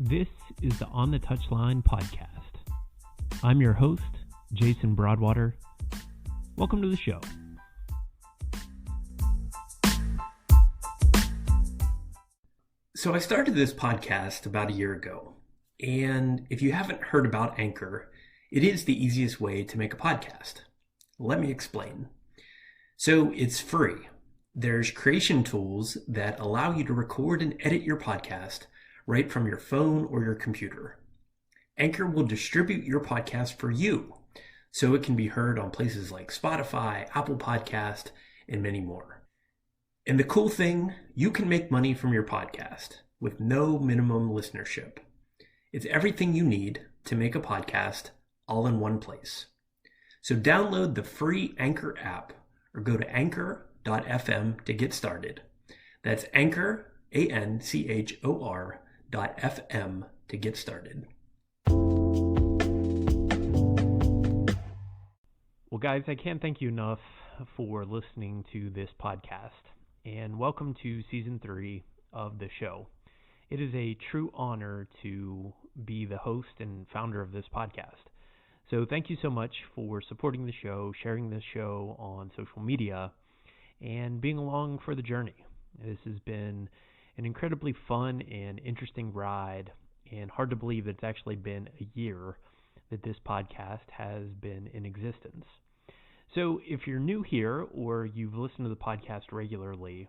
This is the On the Touchline podcast. I'm your host, Jason Broadwater. Welcome to the show. So I started this podcast about a year ago, and if you haven't heard about Anchor, it is the easiest way to make a podcast. Let me explain. So it's free. There's creation tools that allow you to record and edit your podcast right from your phone or your computer. Anchor will distribute your podcast for you, so it can be heard on places like Spotify, Apple Podcast, and many more. And the cool thing, you can make money from your podcast with no minimum listenership. It's everything you need to make a podcast all in one place. So download the free Anchor app or go to anchor.fm to get started. That's Anchor, ANCHOR.FM to get started. Well, guys, I can't thank you enough for listening to this podcast, and welcome to Season 3 of the show. It is a true honor to be the host and founder of this podcast. So thank you so much for supporting the show, sharing this show on social media, and being along for the journey. This has been an incredibly fun and interesting ride, and hard to believe that it's actually been a year that this podcast has been in existence. So if you're new here or you've listened to the podcast regularly,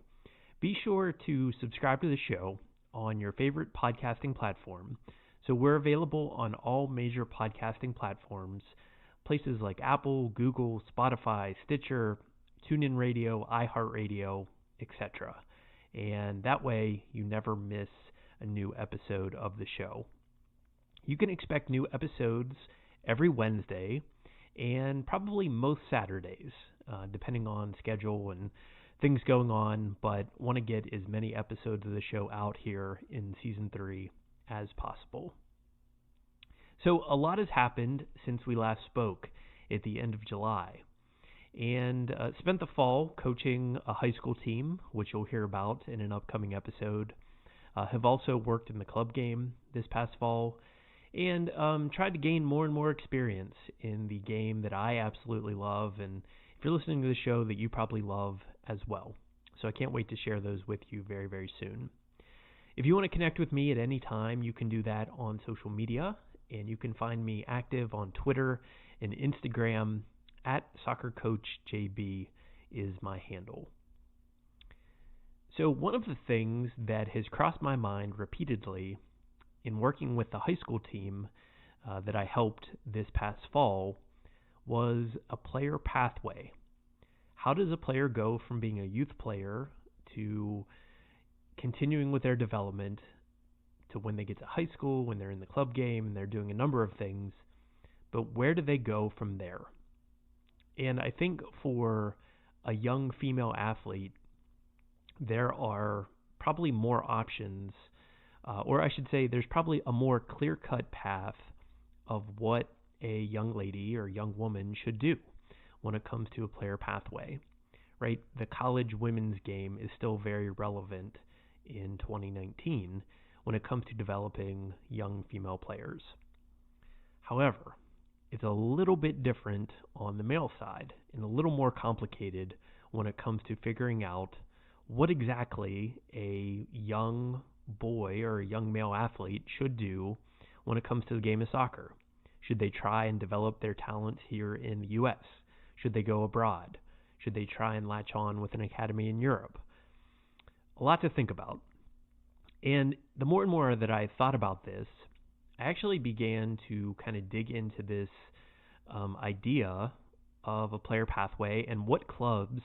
be sure to subscribe to the show on your favorite podcasting platform. So we're available on all major podcasting platforms, places like Apple, Google, Spotify, Stitcher, TuneIn Radio, iHeartRadio, etc. And that way you never miss a new episode of the show. You can expect new episodes every Wednesday and probably most Saturdays, depending on schedule and things going on, but want to get as many episodes of the show out here in Season 3 as possible. So a lot has happened since we last spoke at the end of July, and spent the fall coaching a high school team, which you'll hear about in an upcoming episode. Have also worked in the club game this past fall, and tried to gain more and more experience in the game that I absolutely love, and if you're listening to the show, that you probably love as well. So I can't wait to share those with you very, very soon. If you want to connect with me at any time, you can do that on social media, and you can find me active on Twitter and Instagram. At SoccerCoachJB is my handle. So one of the things that has crossed my mind repeatedly in working with the high school team that I helped this past fall was a player pathway. How does a player go from being a youth player to continuing with their development to when they get to high school, when they're in the club game and they're doing a number of things, but where do they go from there? And I think for a young female athlete, there are probably more options, or I should say there's probably a more clear-cut path of what a young lady or young woman should do when it comes to a player pathway, right? The college women's game is still very relevant in 2019 when it comes to developing young female players. However, it's a little bit different on the male side and a little more complicated when it comes to figuring out what exactly a young boy or a young male athlete should do when it comes to the game of soccer. Should they try and develop their talents here in the U.S.? Should they go abroad? Should they try and latch on with an academy in Europe? A lot to think about. And the more and more that I thought about this, I actually began to kind of dig into this idea of a player pathway and what clubs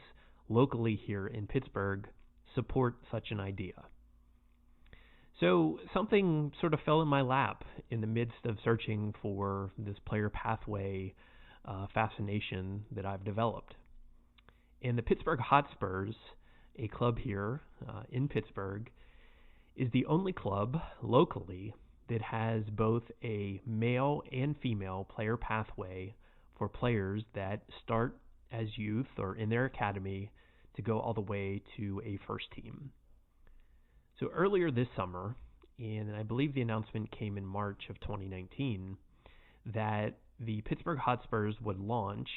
locally here in Pittsburgh support such an idea. So something sort of fell in my lap in the midst of searching for this player pathway fascination that I've developed. And the Pittsburgh Hotspurs, a club here in Pittsburgh, is the only club locally that has both a male and female player pathway for players that start as youth or in their academy to go all the way to a first team. So earlier this summer, and I believe the announcement came in March of 2019, that the Pittsburgh Hotspurs would launch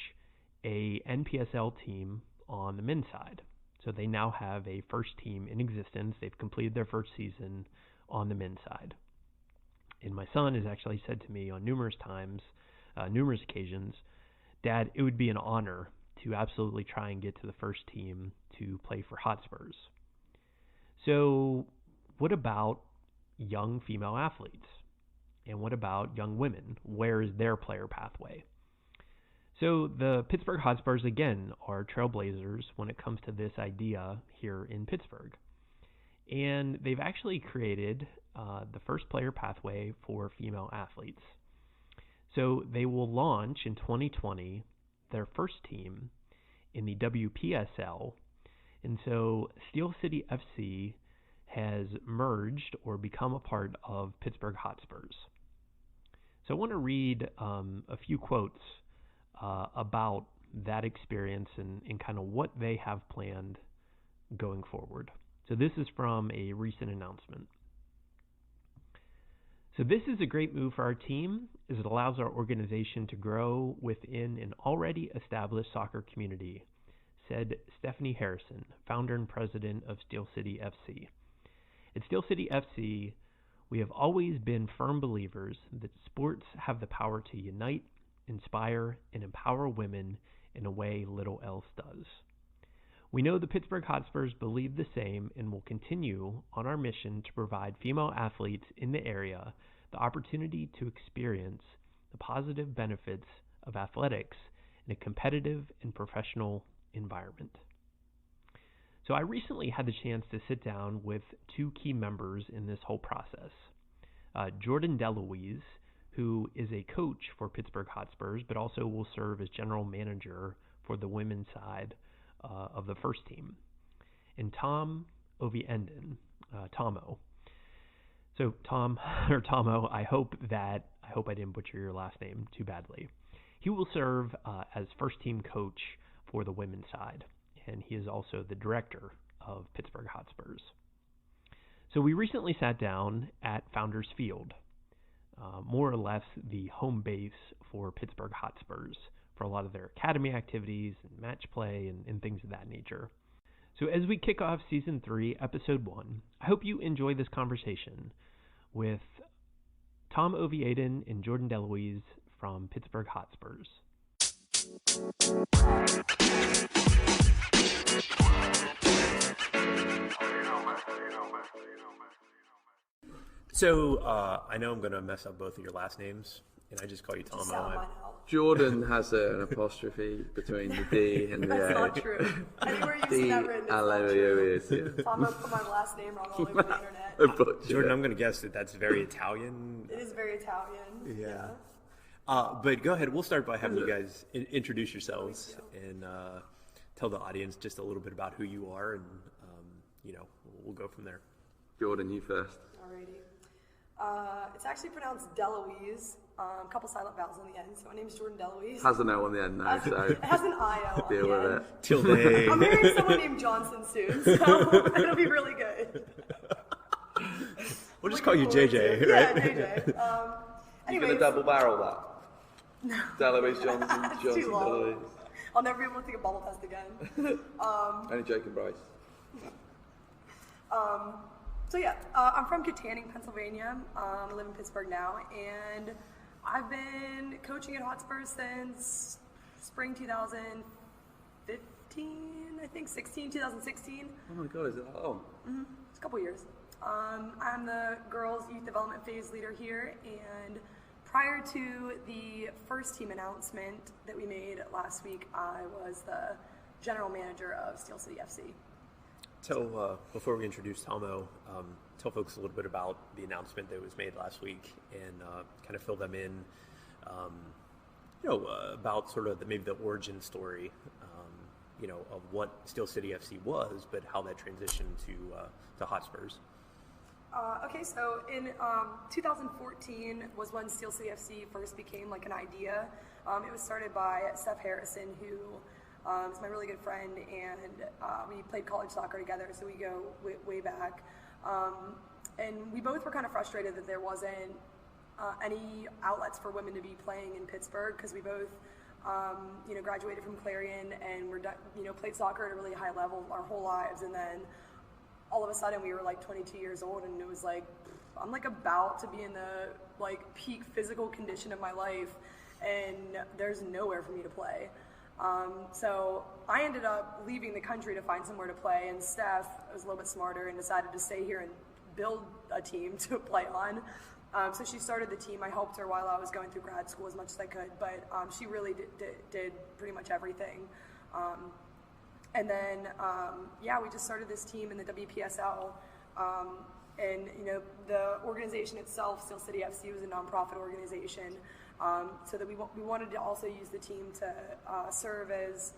a NPSL team on the men's side. So they now have a first team in existence. They've completed their first season on the men's side. And my son has actually said to me on numerous occasions, Dad, it would be an honor to absolutely try and get to the first team to play for Hotspurs. So what about young female athletes? And what about young women? Where is their player pathway? So the Pittsburgh Hotspurs, again, are trailblazers when it comes to this idea here in Pittsburgh. And they've actually created the first player pathway for female athletes. So they will launch in 2020 their first team in the WPSL. And so Steel City FC has merged or become a part of Pittsburgh Hotspurs. So I want to read a few quotes about that experience and kind of what they have planned going forward. So this is from a recent announcement. So this is a great move for our team as it allows our organization to grow within an already established soccer community, said Stephanie Harrison, founder and president of Steel City FC. At Steel City FC, we have always been firm believers that sports have the power to unite, inspire, and empower women in a way little else does. We know the Pittsburgh Hotspurs believe the same and will continue on our mission to provide female athletes in the area the opportunity to experience the positive benefits of athletics in a competitive and professional environment. So I recently had the chance to sit down with two key members in this whole process. Jordan Daloisio, who is a coach for Pittsburgh Hotspurs, but also will serve as general manager for the women's side of the first team, and Ovenden, Tommo. So Tommo, I hope I didn't butcher your last name too badly. He will serve as first team coach for the women's side, and he is also the director of Pittsburgh Hotspurs. So we recently sat down at Founders Field, more or less the home base for Pittsburgh Hotspurs, for a lot of their academy activities and match play and things of that nature. So as we kick off Season 3, Episode 1, I hope you enjoy this conversation with Tom Ovenden and Jordan Daloisio from Pittsburgh Hotspurs. So I know I'm going to mess up both of your last names, and I just call you Tommo. Jordan has an apostrophe between the D and the A. That's not true. Anywhere you see that written, it's not true. Tommo put my last name wrong all over the internet. Jordan, I'm going to guess that that's very Italian. It is very Italian. Yeah. But go ahead. We'll start by having you guys introduce yourselves and tell the audience just a little bit about who you are, and we'll go from there. Jordan, you first. Alrighty. It's actually pronounced Daloisio. A couple silent vowels on the end. So my name is Jordan Daloisio. Has an O on the end now, so it has an I-O on deal the with end. it. Tilde. I'm marrying someone named Johnson soon, so it'll be really good. We'll just call you JJ, right? Yeah, JJ. You're going to double barrel that? No. Daloisio, Johnson, Too long. Daloisio. I'll never be able to take a bubble test again. Only Jake and Bryce. I'm from Katanning, Pennsylvania. I live in Pittsburgh now, and I've been coaching at Hotspurs since spring 2015, I think, 2016. Oh my God, is it that long? Mm-hmm. It's a couple years. I'm the girls' youth development phase leader here, and prior to the first team announcement that we made last week, I was the general manager of Steel City FC. So before we introduce Tommo, tell folks a little bit about the announcement that was made last week and kind of fill them in, about sort of maybe the origin story, of what Steel City FC was, but how that transitioned to Hotspurs. So in 2014 was when Steel City FC first became like an idea. It was started by Steph Harrison, who is my really good friend, and we played college soccer together, so we go way back. and we both were kind of frustrated that there wasn't any outlets for women to be playing in Pittsburgh, because we both, graduated from Clarion and played soccer at a really high level our whole lives. And then all of a sudden we were like 22 years old, and it was like, I'm like about to be in the like peak physical condition of my life, and there's nowhere for me to play. So I ended up leaving the country to find somewhere to play, and Steph was a little bit smarter and decided to stay here and build a team to play on. So she started the team. I helped her while I was going through grad school as much as I could, but she really did pretty much everything. And then, we just started this team in the WPSL. And, the organization itself, Steel City FC, was a nonprofit organization. So that we wanted to also use the team to serve as,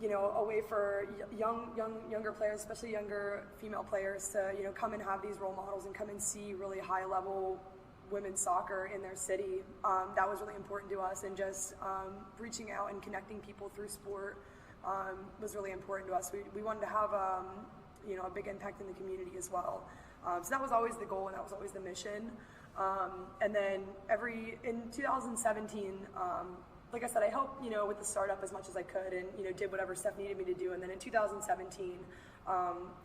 a way for younger players, especially younger female players, to come and have these role models and come and see really high level women's soccer in their city. That was really important to us, and just reaching out and connecting people through sport was really important to us. We wanted to have a big impact in the community as well. So that was always the goal, and that was always the mission. And then in 2017, like I said, I helped, with the startup as much as I could, and, did whatever Steph needed me to do. And then in 2017,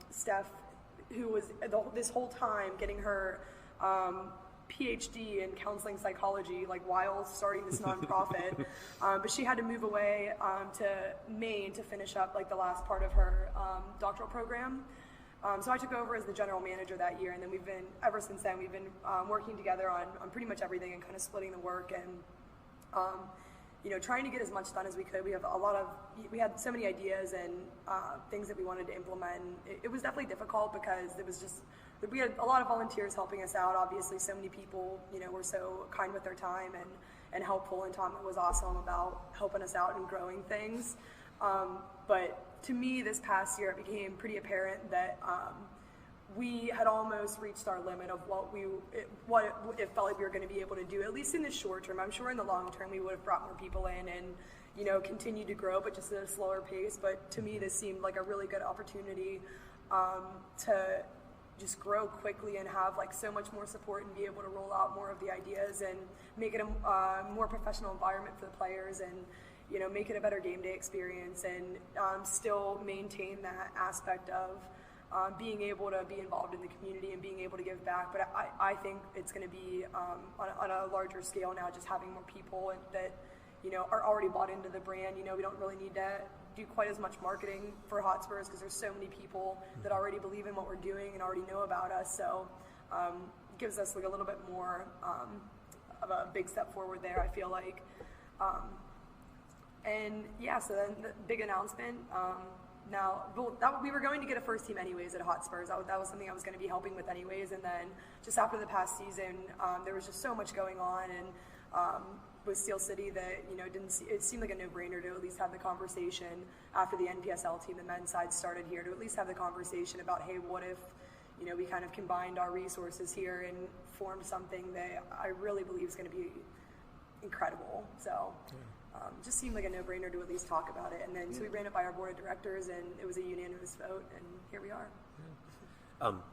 Steph, who was this whole time getting her PhD in counseling psychology, like while starting this nonprofit, but she had to move away to Maine to finish up like the last part of her doctoral program. So I took over as the general manager that year, and then ever since then, we've been working together on pretty much everything and kind of splitting the work, and trying to get as much done as we could. We had so many ideas and things that we wanted to implement. It was definitely difficult because we had a lot of volunteers helping us out. Obviously, so many people, were so kind with their time and helpful, and Tommo was awesome about helping us out and growing things. But to me, this past year, it became pretty apparent that we had almost reached our limit of what it felt like we were going to be able to do, at least in the short term. I'm sure in the long term we would have brought more people in and continued to grow, but just at a slower pace. But to me, this seemed like a really good opportunity to just grow quickly and have like so much more support and be able to roll out more of the ideas and make it a more professional environment for the players, and make it a better game day experience, and still maintain that aspect of being able to be involved in the community and being able to give back. But I think it's going to be on a larger scale now, just having more people that are already bought into the brand. We don't really need to do quite as much marketing for Hotspurs, because there's so many people that already believe in what we're doing and already know about us. So it gives us like a little bit more of a big step forward there, I feel like. So then the big announcement. We were going to get a first team anyways at Hotspurs. That was something I was going to be helping with anyways. And then just after the past season, there was just so much going on, and with Steel City that it seemed like a no-brainer to at least have the conversation after the NPSL team, the men's side, started here, to at least have the conversation about, hey, what if we kind of combined our resources here and formed something that I really believe is going to be incredible. So. Just seemed like a no-brainer to at least talk about it. And then so we ran it by our board of directors, and it was a unanimous vote, and here we are.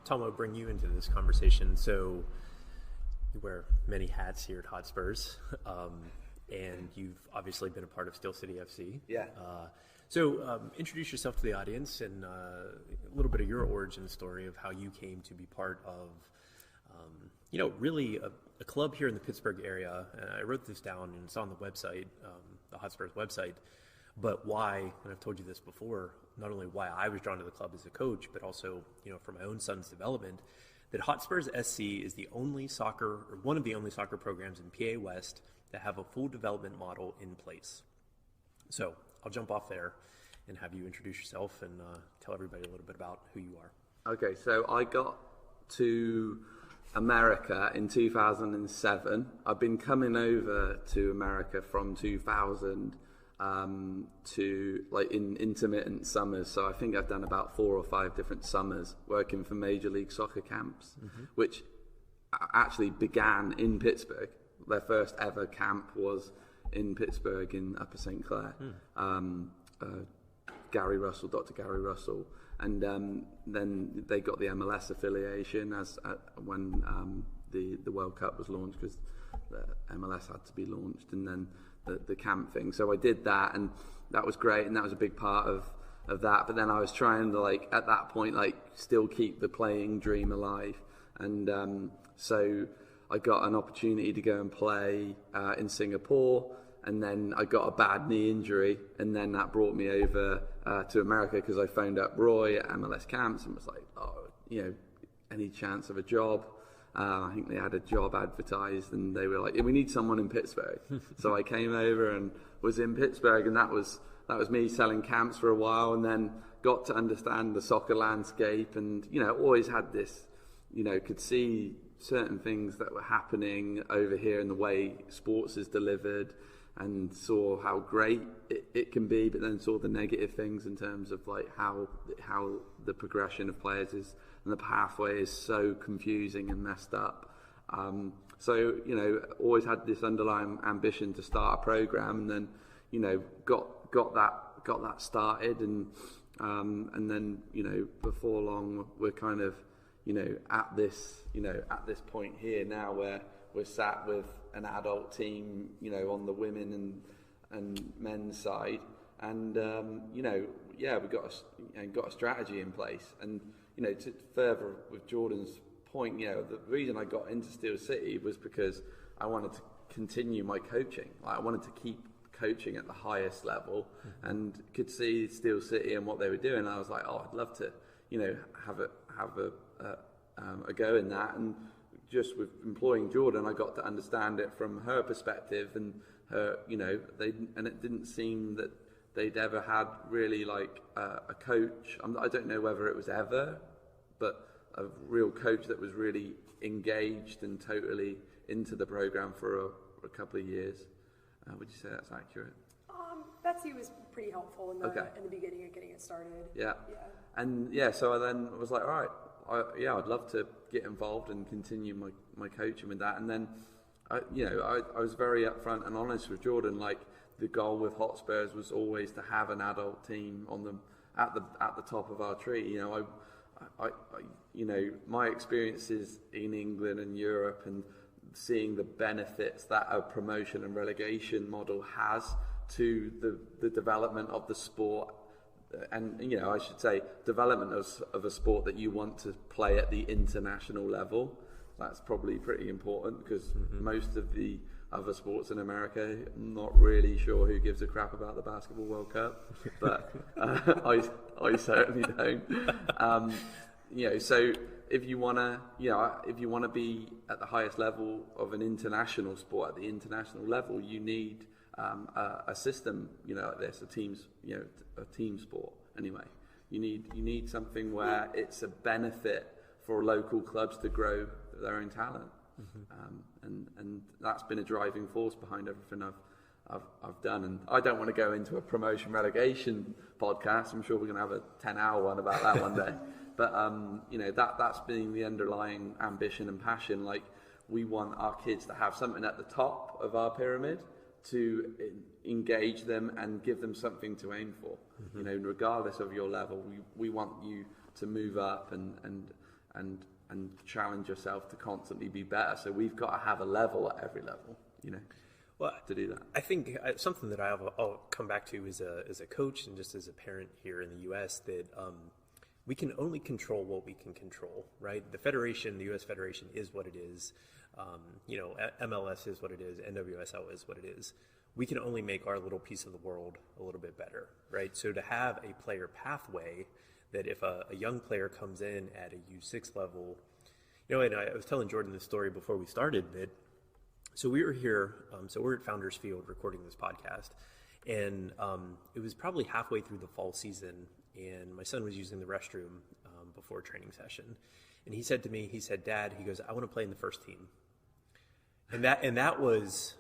Tommo, bring you into this conversation. So you wear many hats here at Hotspurs, and you've obviously been a part of Steel City FC. Yeah. So introduce yourself to the audience, and a little bit of your origin story of how you came to be part of, really a club here in the Pittsburgh area. And I wrote this down, and it's on the website, the Hotspurs website. But why, and I've told you this before, not only why I was drawn to the club as a coach, but also, for my own son's development, that Hotspurs SC is one of the only soccer programs in PA West that have a full development model in place. So I'll jump off there and have you introduce yourself and tell everybody a little bit about who you are. Okay, so I got to America in 2007. I've been coming over to America from 2000 to like in intermittent summers. So I think I've done about 4 or 5 different summers working for Major League Soccer camps, which actually began in Pittsburgh. Their first ever camp was in Pittsburgh in Upper St. Clair. Dr. Gary Russell, and then they got the MLS affiliation when the World Cup was launched, because the MLS had to be launched, and then the camp thing. So I did that, and that was great, and that was a big part of that. But then I was trying to, like, at that point, like, still keep the playing dream alive, and so I got an opportunity to go and play in Singapore, and then I got a bad knee injury, and then that brought me over to America, because I phoned up Roy at MLS camps and was like, oh, any chance of a job? I think they had a job advertised, and they were like, we need someone in Pittsburgh. So I came over and was in Pittsburgh, and that was me selling camps for a while, and then got to understand the soccer landscape, and always had this, could see certain things that were happening over here in the way sports is delivered, and saw how great it can be, but then saw the negative things in terms of like how the progression of players is, and the pathway is so confusing and messed up. So always had this underlying ambition to start a program, and then got that started, and then before long we're kind of at this point here now, where we're sat with an adult team, on the women and men's side, and we got a strategy in place. And to further with Jordan's point, the reason I got into Steel City was because I wanted to continue my coaching. Like, I wanted to keep coaching at the highest level, and could see Steel City and what they were doing. And I was like, oh, I'd love to, have a go in that. And just with employing Jordan, I got to understand it from her perspective, and her, and it didn't seem that they'd ever had really like a coach. I don't know whether it was ever, but a real coach that was really engaged and totally into the program for a couple of years. Would you say that's accurate? Betsy was pretty helpful in the beginning of getting it started. Yeah. And so I then was like, all right, I'd love to get involved and continue my coaching with that. And then, I was very upfront and honest with Jordan. Like, the goal with Hotspurs was always to have an adult team at the top of our tree. My experiences in England and Europe, and seeing the benefits that a promotion and relegation model has to the development of the sport, and I should say development of a sport that you want to play at the international level. That's probably pretty important, because most of the other sports in America, I'm not really sure who gives a crap about the Basketball World Cup, but I certainly don't. So if you want to be at the highest level of an international sport, at the international level, you need a system, like this, a team sport. Anyway, you need something where it's a benefit for local clubs to grow their own talent, and that's been a driving force behind everything I've done. And I don't want to go into a promotion relegation podcast. I'm sure we're going to have a 10-hour one about that one day. But that's been the underlying ambition and passion. Like, we want our kids to have something at the top of our pyramid to engage them and give them something to aim for. Regardless of your level, we want you to move up and challenge yourself to constantly be better. So we've got to have a level at every level, well, to do that. I think something that I'll come back to as a coach and just as a parent here in the U.S. that we can only control what we can control, right? The federation, the U.S. Federation, is what it is. MLS is what it is. NWSL is what it is. We can only make our little piece of the world a little bit better, right? So to have a player pathway that if a young player comes in at a U6 level, and I was telling Jordan this story before we started, that so we were here, so we're at Founders Field recording this podcast, and it was probably halfway through the fall season, and my son was using the restroom before training session, and he said to me, Dad, he goes, I want to play in the first team. And that was,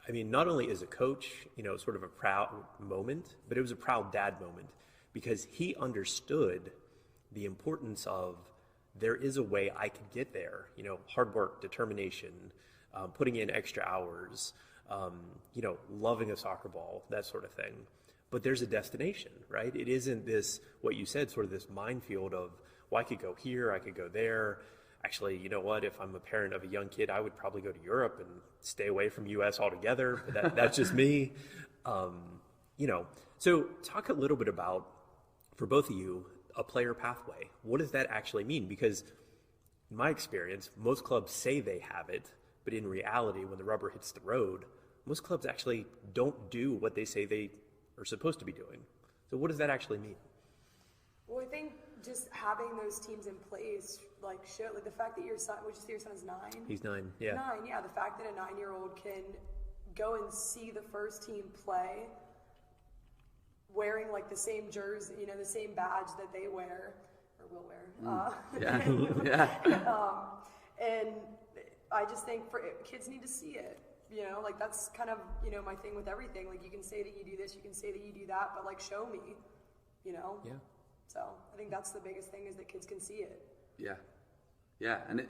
I mean, not only as a coach, sort of a proud moment, but it was a proud dad moment, because he understood the importance of there is a way I could get there, hard work, determination, putting in extra hours, loving a soccer ball, that sort of thing. but there's a destination, right? It isn't this, what you said, sort of this minefield of, well, I could go here, I could go there. Actually, you know what? If I'm a parent of a young kid, I would probably go to Europe and stay away from U.S. altogether. That's just me. So talk a little bit about, for both of you, a player pathway. What does that actually mean? Because in my experience, most clubs say they have it, but in reality, when the rubber hits the road, most clubs actually don't do what they say they are supposed to be doing. So what does that actually mean? Well, I think just having those teams in place, the fact that your son, would you say your son is 9? He's 9, yeah. 9, yeah. The fact that a 9-year-old can go and see the first team play wearing like the same jersey, the same badge that they wear or will wear. And I just think kids need to see it. That's kind of, my thing with everything. Like, you can say that you do this, you can say that you do that, but show me, Yeah. So I think that's the biggest thing, is that kids can see it. Yeah. And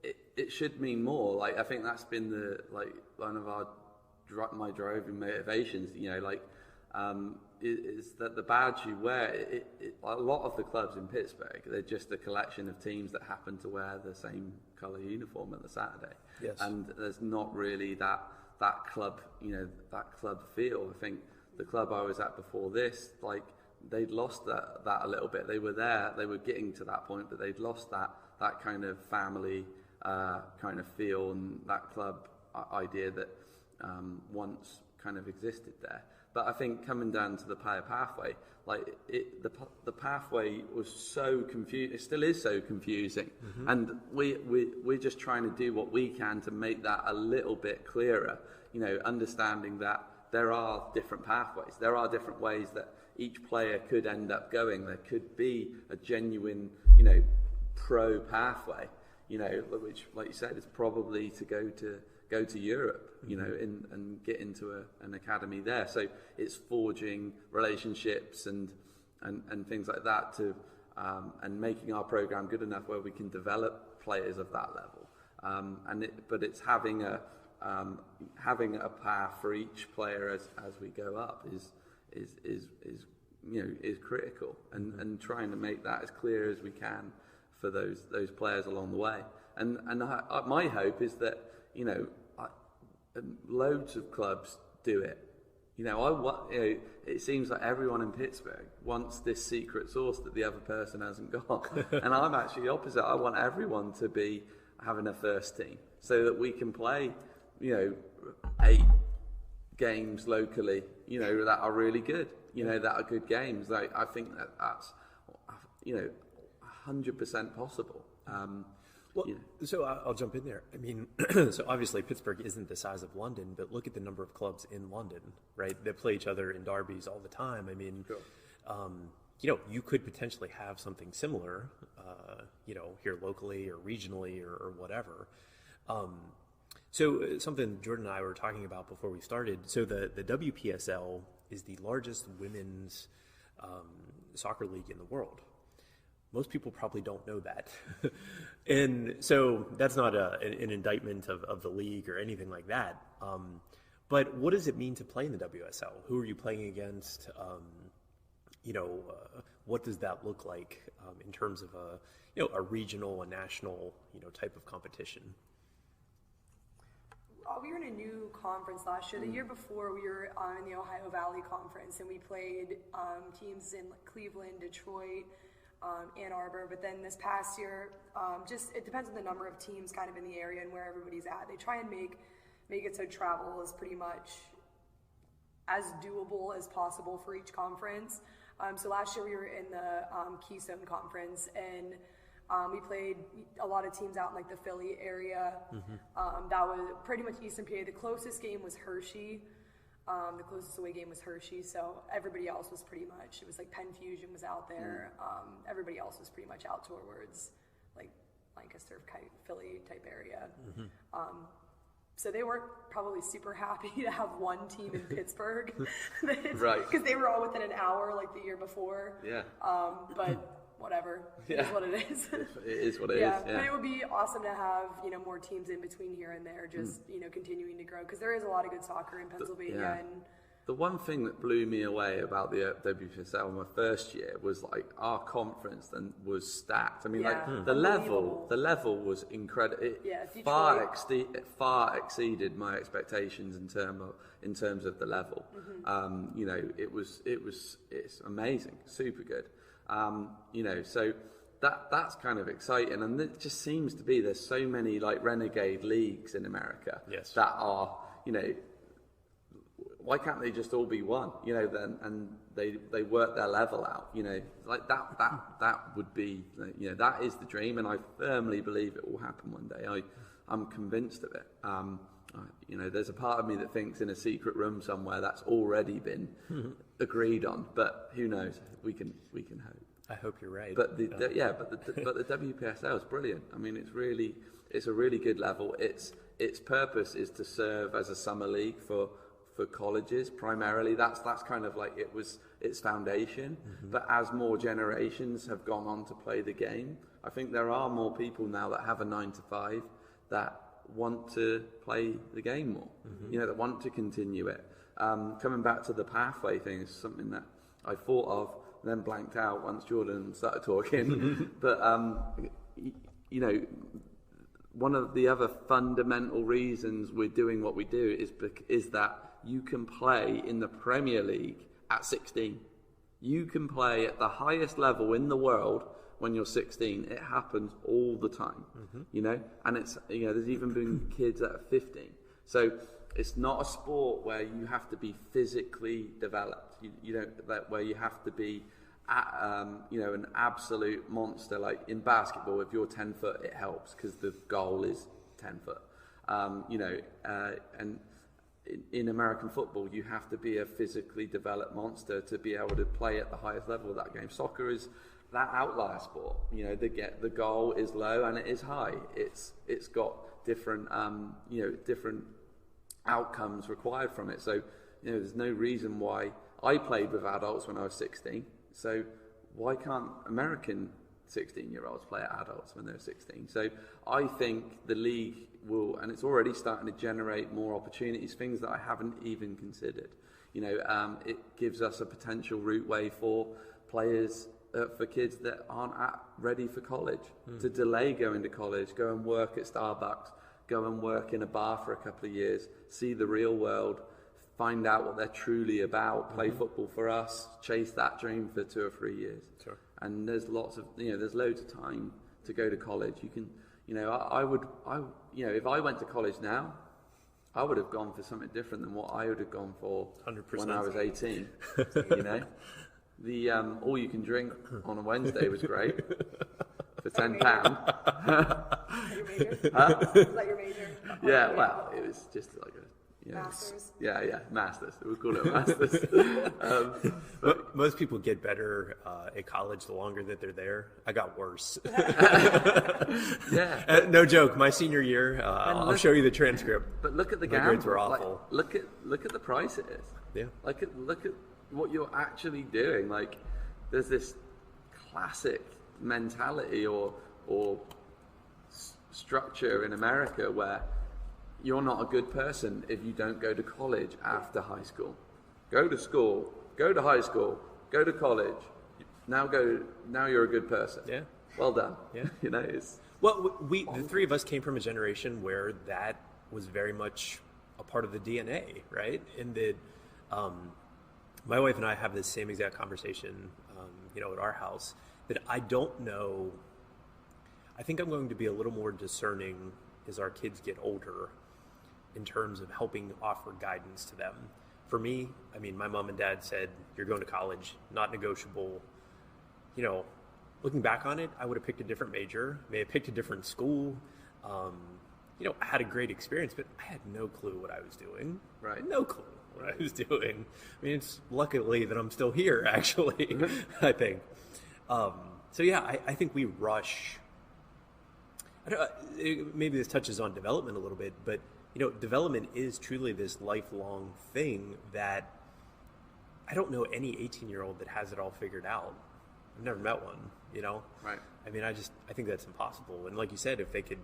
it should mean more. Like, I think that's been one of my driving motivations, is that the badge you wear, a lot of the clubs in Pittsburgh, they're just a collection of teams that happen to wear the same colour uniform on the Saturday. Yes. And there's not really that club, that club feel. I think the club I was at before this, they'd lost that a little bit. They were there, they were getting to that point, but they'd lost that kind of family kind of feel, and that club idea that once kind of existed there. But I think coming down to the player pathway, the pathway was so confusing. It still is so confusing, and we're just trying to do what we can to make that a little bit clearer. Understanding that there are different pathways, there are different ways that each player could end up going. There could be a genuine, pro pathway, which, like you said, is probably to go to Europe, and get into an academy there. So it's forging relationships and things like that and making our program good enough where we can develop players of that level. But it's having a path for each player as we go up is critical, and trying to make that as clear as we can for those players along the way. And my hope is that loads of clubs do it. It seems like everyone in Pittsburgh wants this secret sauce that the other person hasn't got, and I'm actually the opposite. I want everyone to be having a first team so that we can play 8 games locally that are really good, that are good games. I think that's 100% possible. So I'll jump in there. I mean, so obviously Pittsburgh isn't the size of London, but look at the number of clubs in London, right? They play each other in derbies all the time. I mean, sure. You could potentially have something similar, here locally or regionally or whatever. So something Jordan and I were talking about before we started. So the WPSL is the largest women's soccer league in the world. Most people probably don't know that. And so that's not an indictment of the league or anything like that. But what does it mean to play in the WSL? Who are you playing against? What does that look like in terms of a regional, a national, type of competition? We were in a new conference last year. The year before, we were in the Ohio Valley Conference, and we played teams in Cleveland, Detroit, Ann Arbor. But then this past year, it depends on the number of teams kind of in the area and where everybody's at. They try and make it so travel is pretty much as doable as possible for each conference. So last year we were in the Keystone Conference, and we played a lot of teams out in the Philly area. That was pretty much Eastern PA. The closest game was Hershey. The closest away game was Hershey. So everybody else was pretty much, it was Penn Fusion was out there. Everybody else was pretty much out towards Lancaster, Philly type area. So they weren't probably super happy to have one team in Pittsburgh. Right. Because they were all within an hour the year before. Yeah. But whatever. It is what it is. It is what it is. Yeah. But it would be awesome to have, more teams in between here and there, just, continuing to grow. Because there is a lot of good soccer in Pennsylvania. And The one thing that blew me away about the WPSL my first year was like our conference then was stacked. I mean, like the level was incredible. It far exceeded my expectations in terms of the level. You know, it's amazing, super good. You know, so that's kind of exciting, and it just seems to be there's so many like renegade leagues in America that are, you know. Why can't they just all be one? You know, then and they work their level out. You know, like that would be, you know, that is the dream, and I firmly believe it will happen one day. I'm convinced of it. You know, there's a part of me that thinks in a secret room somewhere that's already been agreed on, but who knows? We can hope. I hope you're right. But the WPSL is brilliant. I mean, it's a really good level. Its purpose is to serve as a summer league for colleges primarily. That's kind of like its foundation. But as more generations have gone on to play the game, I think there are more people now that have a 9 to 5 that want to play the game more. You know, that want to continue it. Coming back to the pathway thing is something that I thought of, then blanked out once Jordan started talking. But you know, one of the other fundamental reasons we're doing what we do is that you can play in the Premier League at 16. You can play at the highest level in the world when you're 16. It happens all the time, you know, and it's, you know, there's even been kids that are 15. So it's not a sport where you have to be physically developed. You don't, that where you have to be you know, an absolute monster. Like in basketball, if you're 10 foot, it helps because the goal is 10 foot. You know, and in American football, you have to be a physically developed monster to be able to play at the highest level of that game. Soccer is that outlier sport. You know, the goal is low and it is high. It's got different you know, different outcomes required from it. So, you know, there's no reason why I played with adults when I was 16. So why can't American 16-year-olds play at adults when they're 16? So I think the league will, and it's already starting to generate more opportunities, things that I haven't even considered. You know, it gives us a potential route way for players, for kids that aren't ready for college, to delay going to college, go and work at Starbucks, go and work in a bar for a couple of years, see the real world, find out what they're truly about, play football for us, chase that dream for 2 or 3 years. Sure. And there's lots of, you know, there's loads of time to go to college. You can, you know, you know, if I went to college now, I would have gone for something different than what I would have gone for 100%. When I was 18. You know, the all you can drink on a Wednesday was great for £10. Your major? Huh? Was that your major? Yeah, well, it was just like a, you know, Masters? Yeah, Masters. We'll call it a Masters. But most people get better at college the longer that they're there. I got worse. Yeah. No joke. My senior year, I'll show you the transcript. But look at the My gamble. grades were awful. Like, look at the price it is. Yeah. Look at what you're actually doing. Like, there's this classic mentality or structure in America where you're not a good person if you don't go to college after high school. Go to school, go to high school, go to college. Now you're a good person. Yeah. Well done. Yeah. You know, it's well, the three of us came from a generation where that was very much a part of the DNA, right? And that my wife and I have this same exact conversation, you know, at our house, that I don't know. I think I'm going to be a little more discerning as our kids get older in terms of helping offer guidance to them. For me, I mean, my mom and dad said, you're going to college, not negotiable. You know, looking back on it, I would have picked a different major, may have picked a different school. You know, I had a great experience, but I had no clue what I was doing. Right. No clue what I was doing. I mean, it's luckily that I'm still here, actually, I think. So yeah, I think we rush. Maybe this touches on development a little bit, but you know, development is truly this lifelong thing that I don't know any 18-year-old that has it all figured out. I've never met one, you know? Right. I mean, I think that's impossible. And like you said, if they could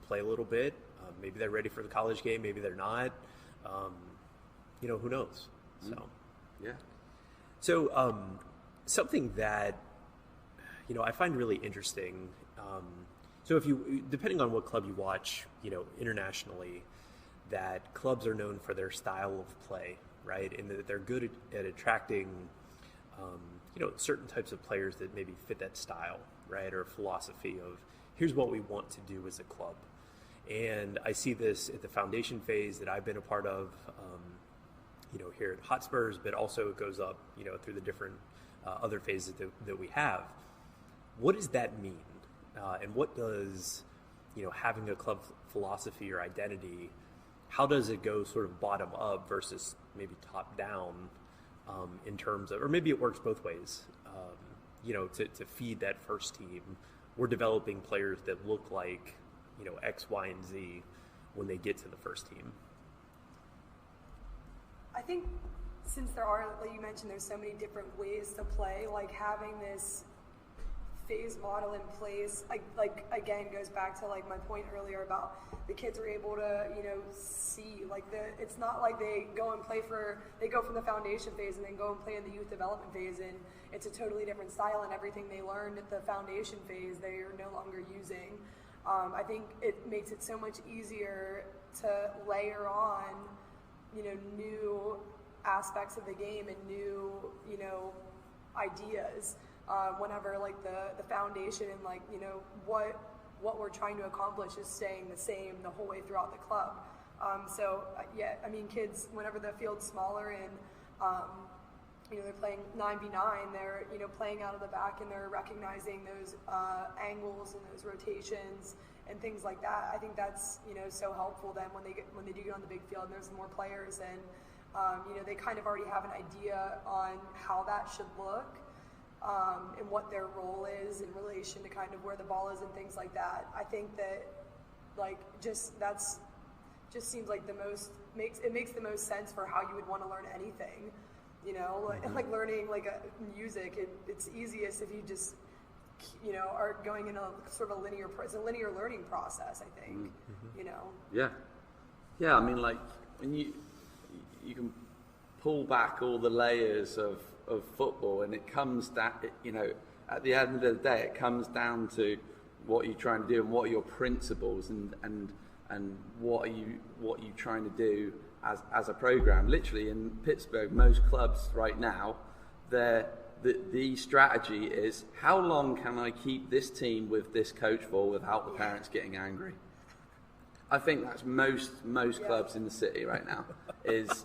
play a little bit, maybe they're ready for the college game, maybe they're not. You know, who knows? So, Yeah. So, something that, I find really interesting. So if you, depending on what club you watch, internationally, that clubs are known for their style of play, right? And that they're good at attracting, certain types of players that maybe fit that style, right? Or philosophy of, here's what we want to do as a club. And I see this at the foundation phase that I've been a part of, here at Hotspurs, but also it goes up, through the different other phases that we have. What does that mean? And what does, having a club philosophy or identity, how does it go sort of bottom up versus maybe top down in terms of, or maybe it works both ways, to feed that first team. We're developing players that look like, X, Y, and Z when they get to the first team. I think since there are, like you mentioned, there's so many different ways to play, like having this phase model in place, like again, goes back to like my point earlier about the kids are able to, see, like it's not like they go from the foundation phase and then go and play in the youth development phase, and it's a totally different style, and everything they learned at the foundation phase they are no longer using. I think it makes it so much easier to layer on, new aspects of the game and new, ideas. Whenever like the foundation and like, what we're trying to accomplish is staying the same the whole way throughout the club. Kids, whenever the field's smaller and, they're playing 9v9, they're, playing out of the back and they're recognizing those angles and those rotations and things like that. I think that's, so helpful then when they do get on the big field and there's more players and, they kind of already have an idea on how that should look. And what their role is in relation to kind of where the ball is and things like that. I think that just seems like it makes the most sense for how you would want to learn anything, like learning like music. It's easiest if you just, are going in a sort of it's a linear learning process, I think, Yeah. Yeah. I mean, like when you can pull back all the layers of football, and it comes down, at the end of the day, it comes down to what you're trying to do and what are your principles and what are you trying to do as a program. Literally in Pittsburgh, most clubs right now, the strategy is, how long can I keep this team with this coach for without the parents getting angry? I think that's most clubs in the city right now is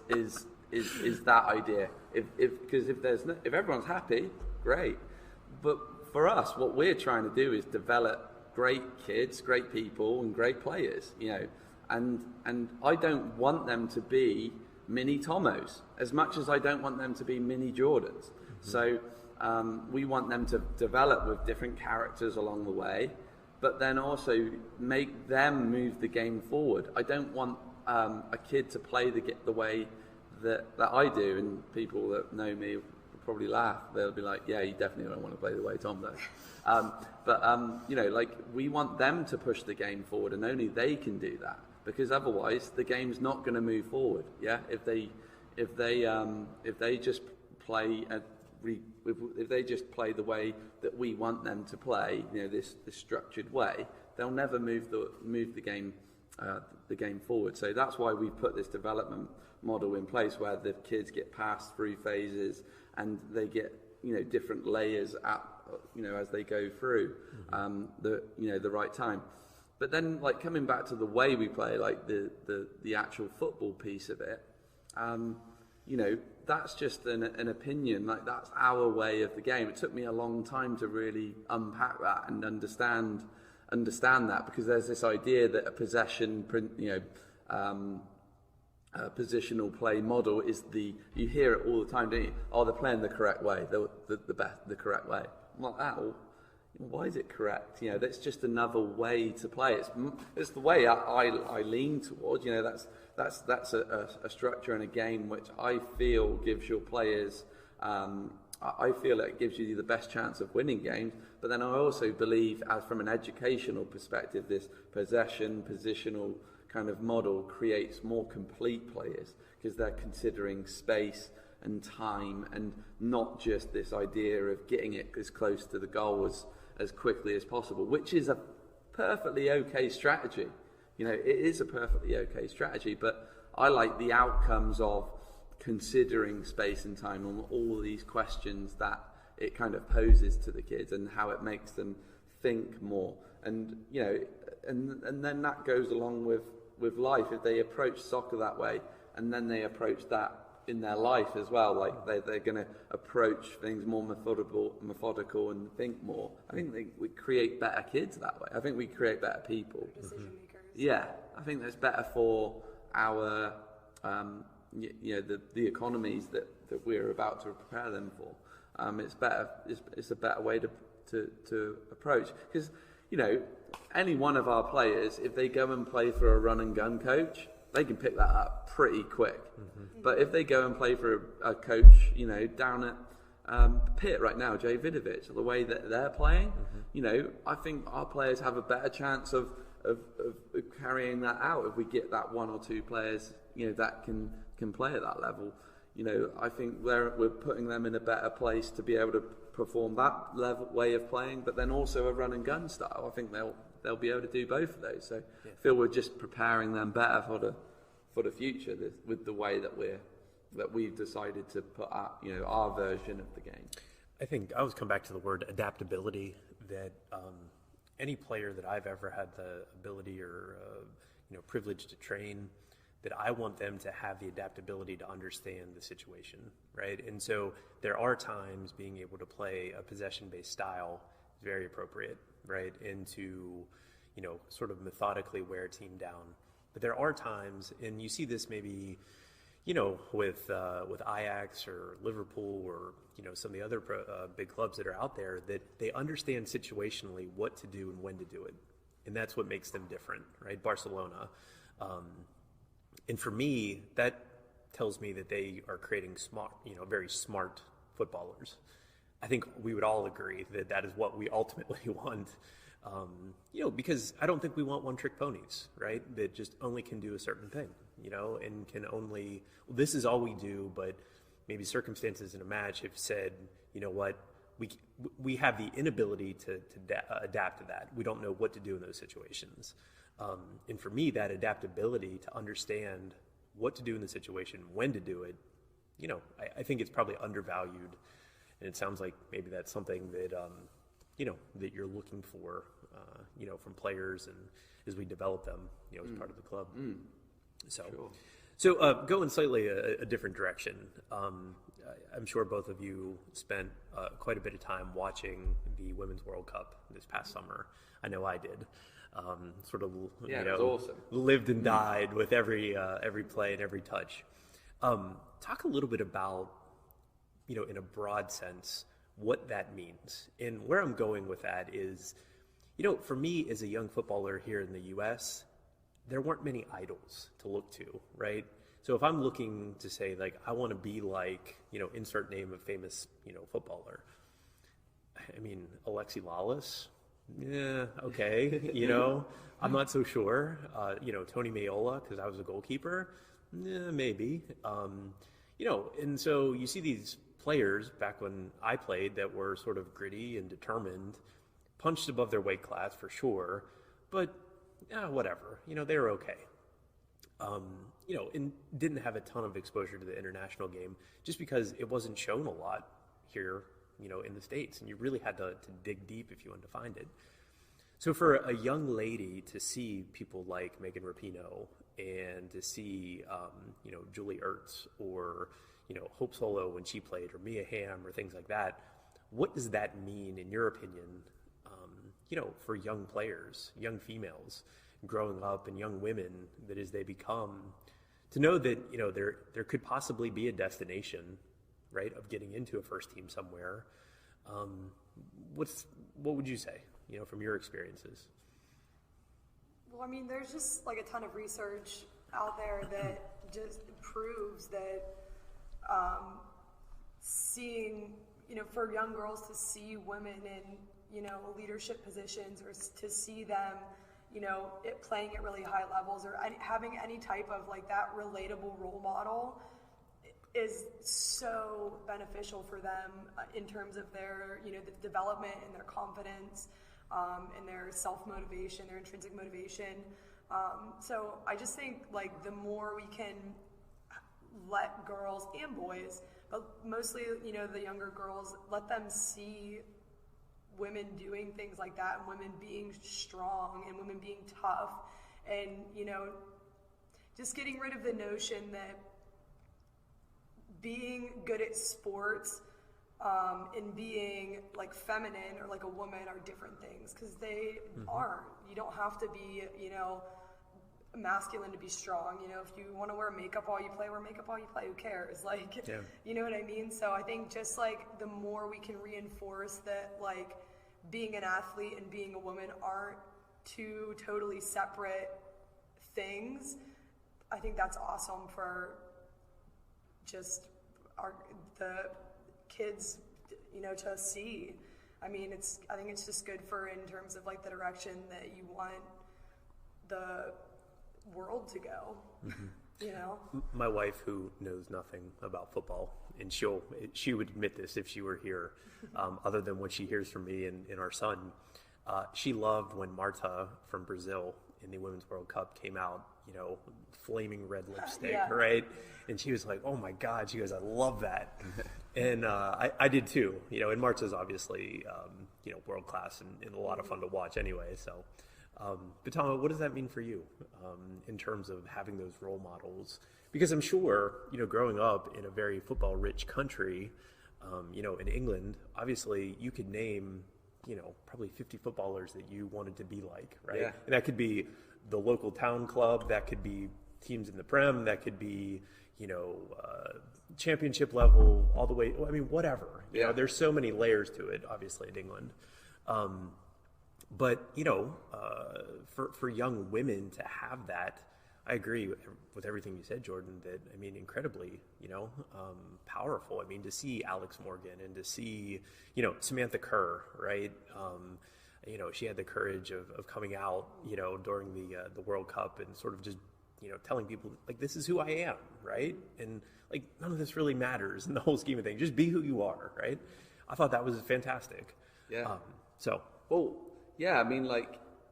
that idea. Because if everyone's happy, great. But for us, what we're trying to do is develop great kids, great people, and great players. And I don't want them to be mini Tommos as much as I don't want them to be mini Jordans. So we want them to develop with different characters along the way, but then also make them move the game forward. I don't want a kid to play the way that I do, and people that know me will probably laugh. They'll be like, yeah, you definitely don't want to play the way Tom does. Like we want them to push the game forward, and only they can do that, because otherwise the game's not going to move forward. Yeah, if they just play if they just play the way that we want them to play, this structured way, they'll never move the game forward. So that's why we put this development model in place, where the kids get passed through phases and they get different layers as they go through the right time. But then, like, coming back to the way we play, like the actual football piece of it, that's just an opinion. Like, that's our way of the game. It took me a long time to really unpack that and understand that, because there's this idea that a possession, positional play model is you hear it all the time, don't you? Oh, they're playing the correct way, the correct way. I'm like, well, why is it correct? That's just another way to play. It's the way I lean towards. That's a structure and a game which I feel gives your players. I feel it gives you the best chance of winning games. But then I also believe, as from an educational perspective, this positional kind of model creates more complete players, because they're considering space and time, and not just this idea of getting it as close to the goal as quickly as possible, which is a perfectly okay strategy. It is a perfectly okay strategy, but I like the outcomes of considering space and time on all these questions that it kind of poses to the kids and how it makes them think more. And and then that goes along with life. If they approach soccer that way, and then they approach that in their life as well, like they're going to approach things more methodical and think more. I think we create better kids that way. I think we create better people. Decision makers. Yeah, I think that's better for our the economies that we're about to prepare them for. It's better. It's a better way to approach, because any one of our players, if they go and play for a run and gun coach, they can pick that up pretty quick. But if they go and play for a coach, down at Pitt right now, Jay Vidovic, the way that they're playing, I think our players have a better chance of carrying that out if we get that one or two players, that can play at that level. I think we're putting them in a better place to be able to perform that level way of playing, but then also a run and gun style. I think they'll be able to do both of those. So I feel we're just preparing them better for the future with the way that we've decided to put out, our version of the game. I think I always come back to the word adaptability, that any player that I've ever had the ability or privilege to train, that I want them to have the adaptability to understand the situation, right? And so there are times being able to play a possession-based style is very appropriate, right? And to, sort of methodically wear a team down. But there are times, and you see this maybe, with Ajax or Liverpool or, some of the other big clubs that are out there, that they understand situationally what to do and when to do it. And that's what makes them different, right? Barcelona. And for me, that tells me that they are creating smart, very smart footballers. I think we would all agree that that is what we ultimately want. Because I don't think we want one-trick ponies, right? That just only can do a certain thing, and can only, this is all we do, but maybe circumstances in a match have said, we have the inability to adapt to that. We don't know what to do in those situations. And for me, that adaptability to understand what to do in the situation, when to do it, I think it's probably undervalued. And it sounds like maybe that's something that, that you're looking for, from players and as we develop them, as part of the club. So going slightly a different direction. I'm sure both of you spent quite a bit of time watching the Women's World Cup this past summer. I know I did. It was awesome. Lived and died with every play and every touch. Talk a little bit about, in a broad sense, what that means. And where I'm going with that is, for me as a young footballer here in the U.S., there weren't many idols to look to, right? So if I'm looking to say, like, I want to be like, insert name of famous, footballer. I mean, Alexi Lawless. Yeah, okay, I'm not so sure. Tony Mayola, because I was a goalkeeper, maybe. And so you see these players back when I played that were sort of gritty and determined, punched above their weight class for sure, but whatever, they were okay. And didn't have a ton of exposure to the international game just because it wasn't shown a lot here, in the States, and you really had to dig deep if you wanted to find it. So for a young lady to see people like Megan Rapinoe and to see, Julie Ertz or, Hope Solo when she played, or Mia Hamm or things like that, what does that mean, in your opinion, for young players, young females growing up, and young women, that as they become, to know that, there could possibly be a destination, right, of getting into a first team somewhere. What would you say, from your experiences? Well, I mean, there's just like a ton of research out there that just proves that seeing, for young girls to see women in, leadership positions, or to see them, playing at really high levels, or having any type of like that relatable role model, is so beneficial for them in terms of their, the development and their confidence, and their self-motivation, their intrinsic motivation. So I just think like the more we can let girls and boys, but mostly, the younger girls, let them see women doing things like that, and women being strong, and women being tough, and, just getting rid of the notion that being good at sports and being like feminine or like a woman are different things, because they aren't. You don't have to be, masculine to be strong. If you want to wear makeup while you play, wear makeup while you play. Who cares? Like, you know what I mean? So I think just like the more we can reinforce that, like, being an athlete and being a woman aren't two totally separate things, I think that's awesome for just the kids, to see. I mean, I think it's just good for, in terms of like the direction that you want the world to go. My wife, who knows nothing about football, and she would admit this if she were here, other than what she hears from me and our son, she loved when Marta from Brazil in the Women's World Cup came out, flaming red lipstick, right? And she was like, oh my God, she goes, I love that. And I did too, and Marta's obviously, world class and a lot of fun to watch anyway. So, but Tommo, what does that mean for you in terms of having those role models? Because I'm sure, growing up in a very football rich country, in England, obviously you could name, probably 50 footballers that you wanted to be like, right? Yeah. And that could be the local town club, that could be teams in the Prem, that could be, championship level, all the way, whatever. There's so many layers to it, obviously, in England. But, for young women to have that, I agree with everything you said, Jordan, that, incredibly, powerful. To see Alex Morgan and to see, Samantha Kerr, right? She had the courage of coming out, during the World Cup and sort of just, telling people, like, this is who I am, right? And, like, none of this really matters in the whole scheme of things. Just be who you are, right? I thought that was fantastic. Yeah. Well, yeah,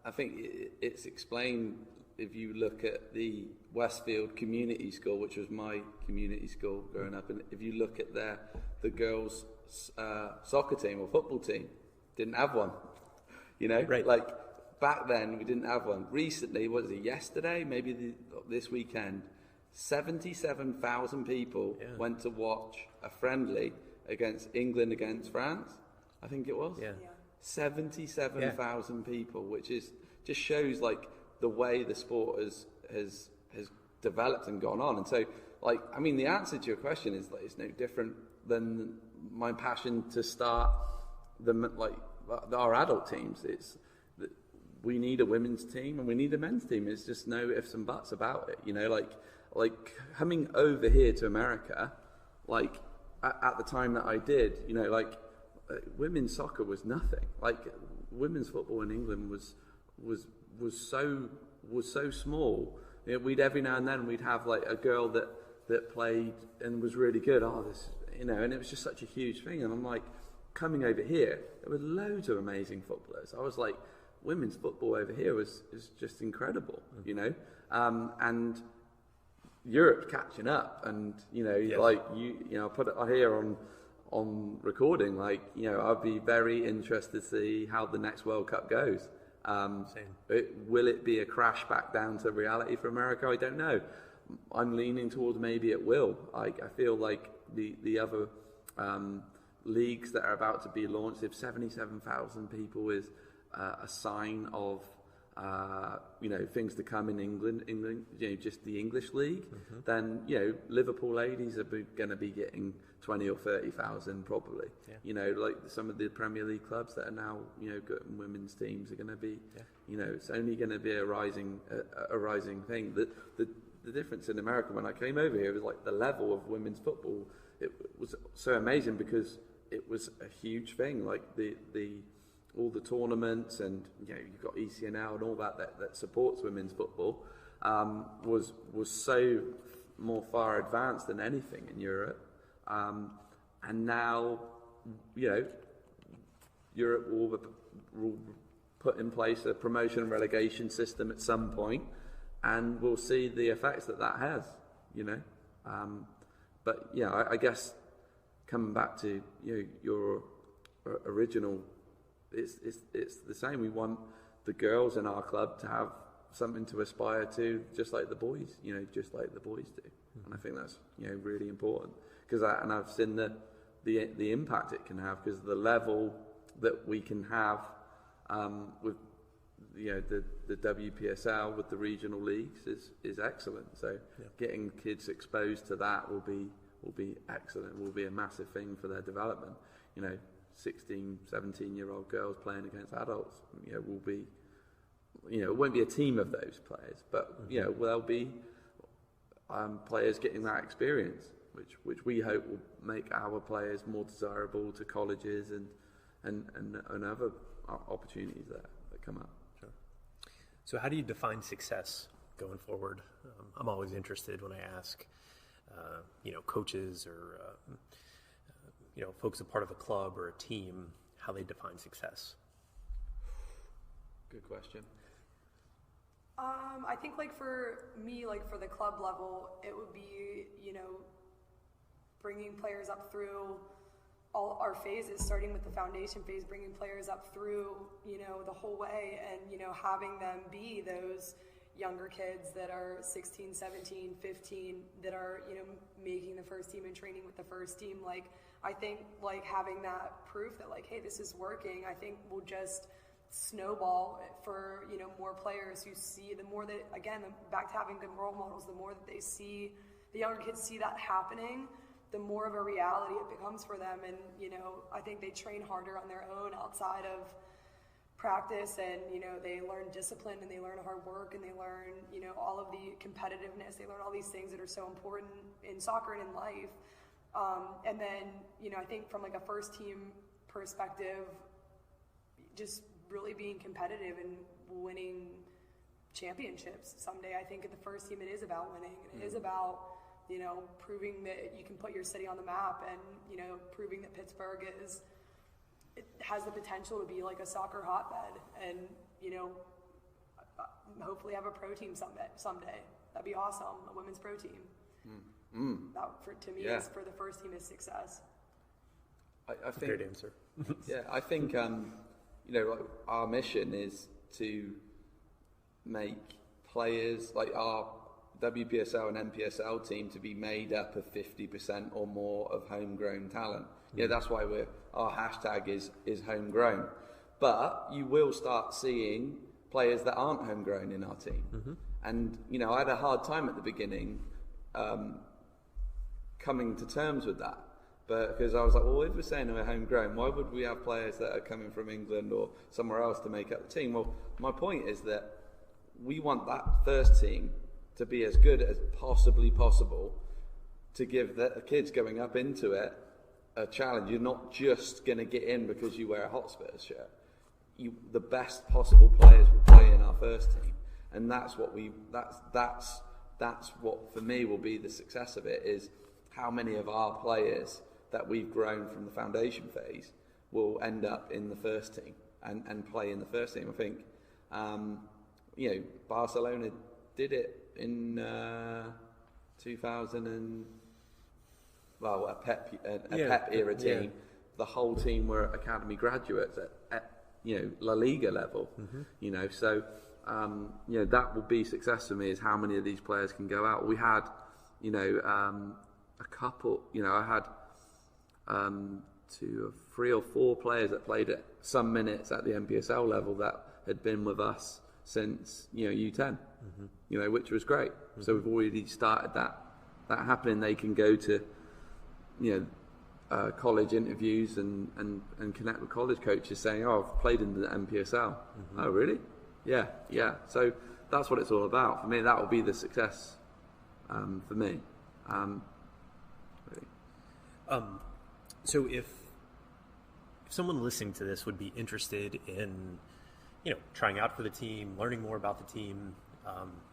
I think it's explained if you look at the Westfield Community School, which was my community school growing up, and if you look at the girls' soccer team or football team, didn't have one. Right. Like back then we didn't have one. Recently, what was it, yesterday, maybe this weekend, 77,000 people went to watch a friendly against England against France, I think it was. 77,000 people, which just shows like the way the sport has developed and gone on. And so, the answer to your question is that it's no different than my passion to start our adult teams. It's that we need a women's team and we need a men's team. It's just no ifs and buts about it. Like coming over here to America, like at the time that I did, women's soccer was nothing. Like women's football in England was so small. We'd every now and then we'd have like a girl that played and was really good. And it was just such a huge thing. And I'm like, coming over here, there were loads of amazing footballers. I was like, women's football over here is just incredible, and Europe's catching up, and I put it here on recording, I'd be very interested to see how the next World Cup goes. Will it be a crash back down to reality for America? I don't know. I'm leaning towards maybe it will. I feel like the other leagues that are about to be launched, if 77,000 people is a sign of things to come in England, just the English league, then Liverpool ladies are going to be getting 20 or 30,000 probably. Like some of the Premier League clubs that are now good women's teams are going to be, it's only going to be a rising thing. The difference in America when I came over here was like the level of women's football. It was so amazing because it was a huge thing. Like all the tournaments, and you've got ECNL and all that supports women's football, was so more far advanced than anything in Europe. And now, Europe will put in place a promotion and relegation system at some point, and we'll see the effects that has, But yeah, I guess coming back to your original, it's the same. We want the girls in our club to have something to aspire to, just like the boys, just like the boys do. And I think that's really important, because I've seen the impact it can have, because the level that we can have with the WPSL with the regional leagues is excellent. So getting kids exposed to that will be excellent. Will be a massive thing for their development. 16, 17-year-old girls playing against adults, will be, it won't be a team of those players, but there'll be players getting that experience, which we hope will make our players more desirable to colleges and other opportunities that come up. Sure. So how do you define success going forward? I'm always interested when I ask, coaches or folks a part of a club or a team, how they define success. Good question. I think for me, for the club level, it would be, bringing players up through all our phases, starting with the foundation phase, bringing players up through, the whole way, and, having them be those younger kids that are 16, 17, 15, that are, making the first team and training with the first team. I think, having that proof that, hey, this is working, I think will just snowball for, more players who see, the more that, again, back to having good role models, the more that they see, the younger kids see that happening, the more of a reality it becomes for them. And, I think they train harder on their own outside of practice, and, they learn discipline, and they learn hard work, and they learn, all of the competitiveness. They learn all these things that are so important in soccer and in life. And then, I think from a first team perspective, just really being competitive and winning championships someday. I think at the first team it is about winning, and it is about, proving that you can put your city on the map, and, proving that Pittsburgh it has the potential to be a soccer hotbed, and, hopefully have a pro team someday. That'd be awesome, a women's pro team. That, to me, is for the first team is success. I think, great answer. I think, our mission is to make players our WPSL and NPSL team to be made up of 50% or more of homegrown talent. That's why our hashtag is homegrown. But you will start seeing players that aren't homegrown in our team. And, I had a hard time at the beginning coming to terms with that. But because I was like, well, if we're saying we're homegrown, why would we have players that are coming from England or somewhere else to make up the team? Well, my point is that we want that first team to be as good as possibly possible to give the kids going up into it a challenge. You're not just going to get in because you wear a Hotspurs shirt. The best possible players will play in our first team, and that's what for me will be the success of it, is how many of our players that we've grown from the foundation phase will end up in the first team and play in the first team. I think, Barcelona did it in 2000 and, a Pep era team. Yeah. The whole team were academy graduates at La Liga level. So that will be success for me, is how many of these players can go out. We had, a couple, I had 2 or 3 or 4 players that played at some minutes at the NPSL level that had been with us since, U10, which was great. So we've already started that happening. They can go to, college interviews and connect with college coaches saying, oh, I've played in the NPSL. Oh, really? Yeah. So that's what it's all about. For me, that will be the success for me. Really. So if someone listening to this would be interested in, trying out for the team, learning more about the team,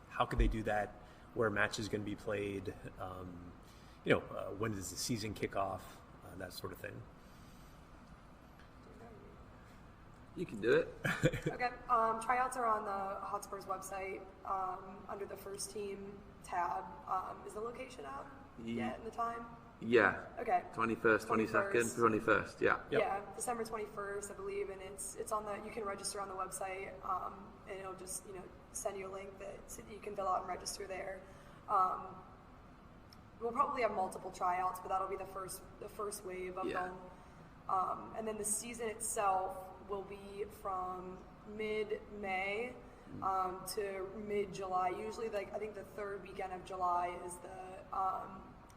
how could they do that? where a match is going to be played, when does the season kick off, that sort of thing. You can do it. Okay. Tryouts are on the Hotspurs website under the first team tab. Is the location out yet in the time? Yeah. Okay. 21st, 22nd, 21st. Yeah. Yep. Yeah, December 21st, I believe, and it's on the. You can register on the website, and it'll just send you a link that you can fill out and register there. We'll probably have multiple tryouts, but that'll be the first wave of them. And then the season itself will be from mid-May to mid-July. Usually, I think the third weekend of July is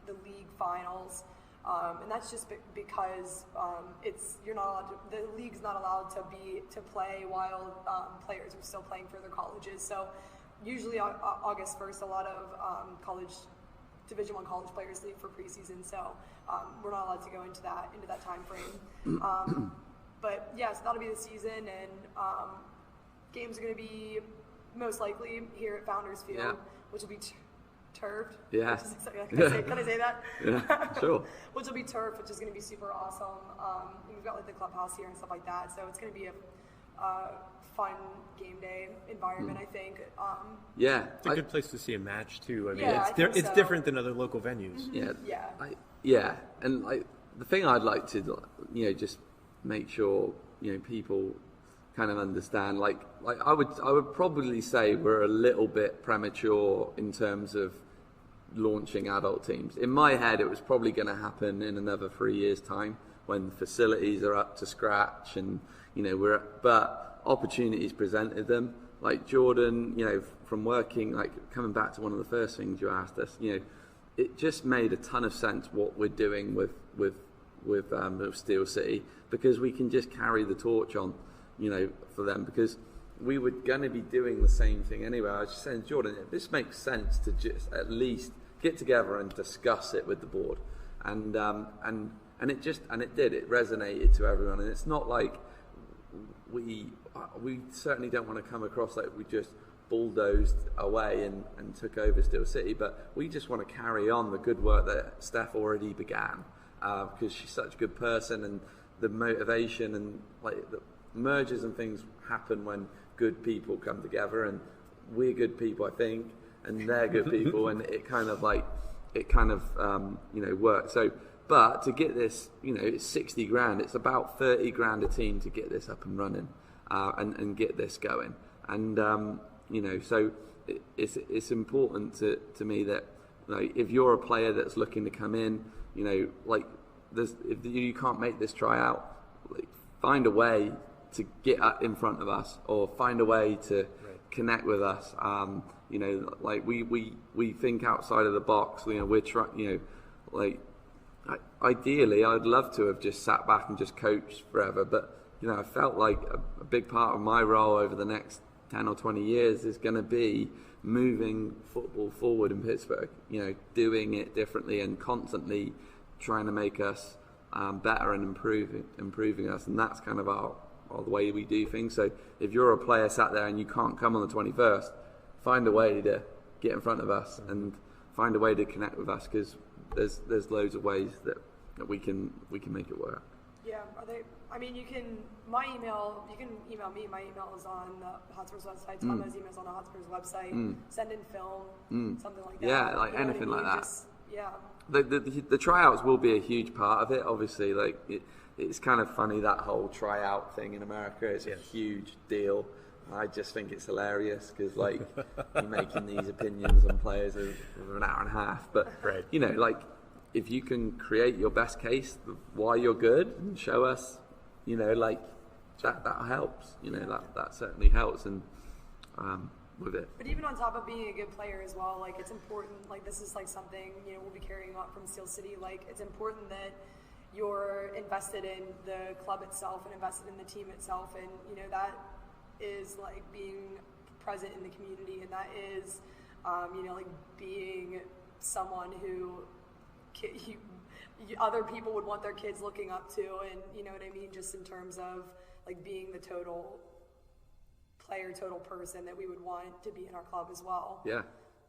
the league finals, and that's just because you're not allowed to, the league's not allowed to play while players are still playing for their colleges. So usually August 1st, a lot of Division I college players leave for preseason, so we're not allowed to go into that time frame. But yeah, so that'll be the season, and games are going to be most likely here at Founders Field, which will be turfed. Yeah. Can I say that? Yeah, sure. Which will be turfed, which is going to be super awesome. We've got the clubhouse here and stuff like that, so it's going to be a fun game day environment, I think. Yeah. It's a good place to see a match too. I mean, it's so. Different than other local venues. Mm-hmm. Yeah. And the thing I'd like to just make sure people kind of understand, like I would probably say we're a little bit premature in terms of launching adult teams. In my head, it was probably going to happen in another 3 years' time when the facilities are up to scratch, and but opportunities presented them. Like Jordan, from working, coming back to one of the first things you asked us, it just made a ton of sense what we're doing with Steel City, because we can just carry the torch on, for them, because we were going to be doing the same thing anyway. I was just saying, Jordan, this makes sense to just at least get together and discuss it with the board, and it did. It resonated to everyone, and it's not like we certainly don't want to come across like we just bulldozed away and took over Steel City, but we just want to carry on the good work that Steph already began, because she's such a good person, and the motivation and the mergers and things happen when good people come together, and we're good people, I think, and they're good people, and it kind of works. So, but to get this, it's 60 grand. It's about 30 grand a team to get this up and running, and get this going. And so it's important to me that if you're a player that's looking to come in, if you can't make this tryout, find a way to get in front of us, or find a way to connect with us. We think outside of the box. We're trying. Ideally, I'd love to have just sat back and just coached forever, but I felt like a big part of my role over the next 10 or 20 years is going to be moving football forward in Pittsburgh. Doing it differently and constantly trying to make us better and improving us, and that's kind of the way we do things. So if you're a player sat there and you can't come on the 21st, find a way to get in front of us and find a way to connect with us, because there's loads of ways that we can make it work. Yeah, you can email me. My email is on the Hotspurs website. Tommo's email is on the Hotspurs website. Send in film, something like that. Yeah, anything like that. Yeah. The tryouts will be a huge part of it. Obviously, it's kind of funny, that whole tryout thing in America. It's a huge deal. I just think it's hilarious, because you're making these opinions on players over an hour and a half. But if you can create your best case of why you're good and show us, that helps. That certainly helps, and with it. But even on top of being a good player as well, it's important. This is something we'll be carrying on from Steel City. It's important that you're invested in the club itself and invested in the team itself, and that is being present in the community, and that is being someone who other people would want their kids looking up to, and just in terms of being the total player, total person that we would want to be in our club as well. Yeah.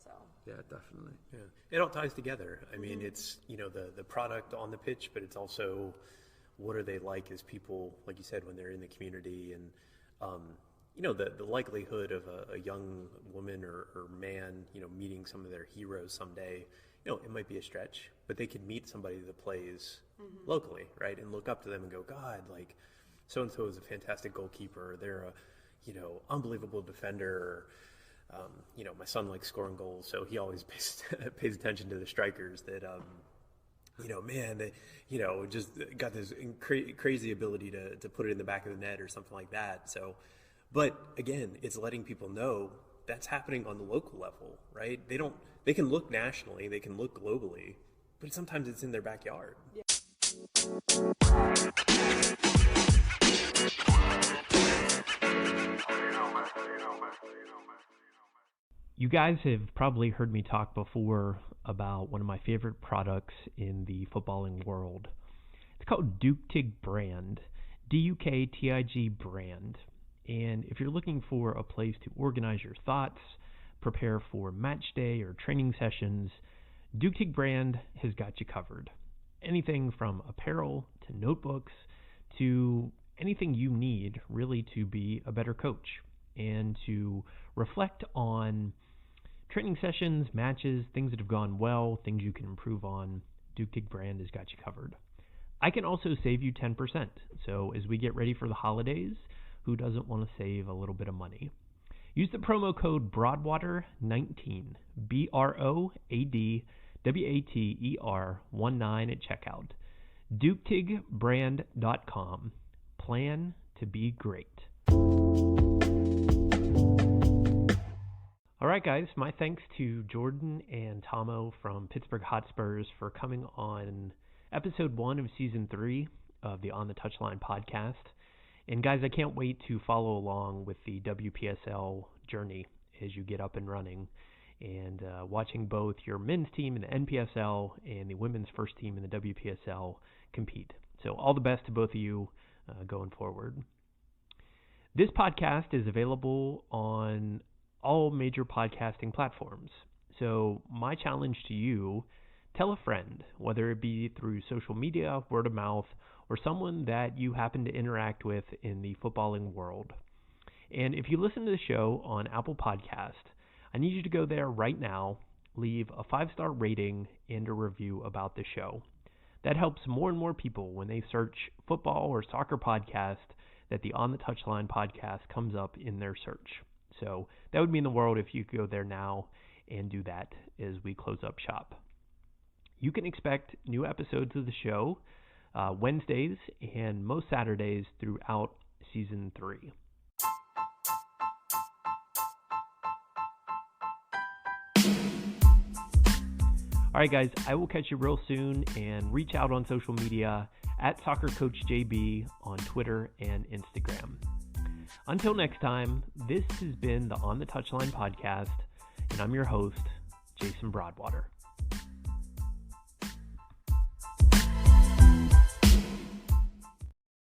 So Yeah, definitely. Yeah, it all ties together. I mean, it's, the product on the pitch, but it's also what are they like as people, like you said, when they're in the community, and the likelihood of a young woman or man, meeting some of their heroes someday, it might be a stretch, but they could meet somebody that plays locally, right? And look up to them and go, God, like, so-and-so is a fantastic goalkeeper. They're a, unbelievable defender. My son likes scoring goals, so he always pays attention to the strikers that, man, they, just got this crazy ability to put it in the back of the net or something like that. So, but again, it's letting people know that's happening on the local level, right? They can look nationally, they can look globally, but sometimes it's in their backyard. Yeah. You guys have probably heard me talk before about one of my favorite products in the footballing world. It's called Duktig Brand, Duktig Brand. And if you're looking for a place to organize your thoughts, prepare for match day or training sessions, Duktig Brand has got you covered. Anything from apparel to notebooks to anything you need really to be a better coach and to reflect on training sessions, matches, things that have gone well, things you can improve on. Duktig Brand has got you covered. I can also save you 10%. So as we get ready for the holidays, who doesn't want to save a little bit of money? Use the promo code Broadwater19, BROADWATER19 at checkout. DuktigBrand.com. Plan to be great. All right, guys, my thanks to Jordan and Tommo from Pittsburgh Hotspurs for coming on episode 1 of season 3 of the On the Touchline podcast. And guys, I can't wait to follow along with the WPSL journey as you get up and running and watching both your men's team in the NPSL and the women's first team in the WPSL compete. So all the best to both of you going forward. This podcast is available on all major podcasting platforms. So my challenge to you, tell a friend, whether it be through social media, word of mouth, or someone that you happen to interact with in the footballing world. And if you listen to the show on Apple Podcast, I need you to go there right now, leave a 5-star rating and a review about the show. That helps more and more people when they search football or soccer podcast that the On the Touchline podcast comes up in their search. So that would mean the world if you could go there now and do that as we close up shop. You can expect new episodes of the show Wednesdays and most Saturdays throughout season 3. All right, guys, I will catch you real soon, and reach out on social media at SoccerCoachJB on Twitter and Instagram. Until next time, this has been the On the Touchline podcast, and I'm your host, Jason Broadwater.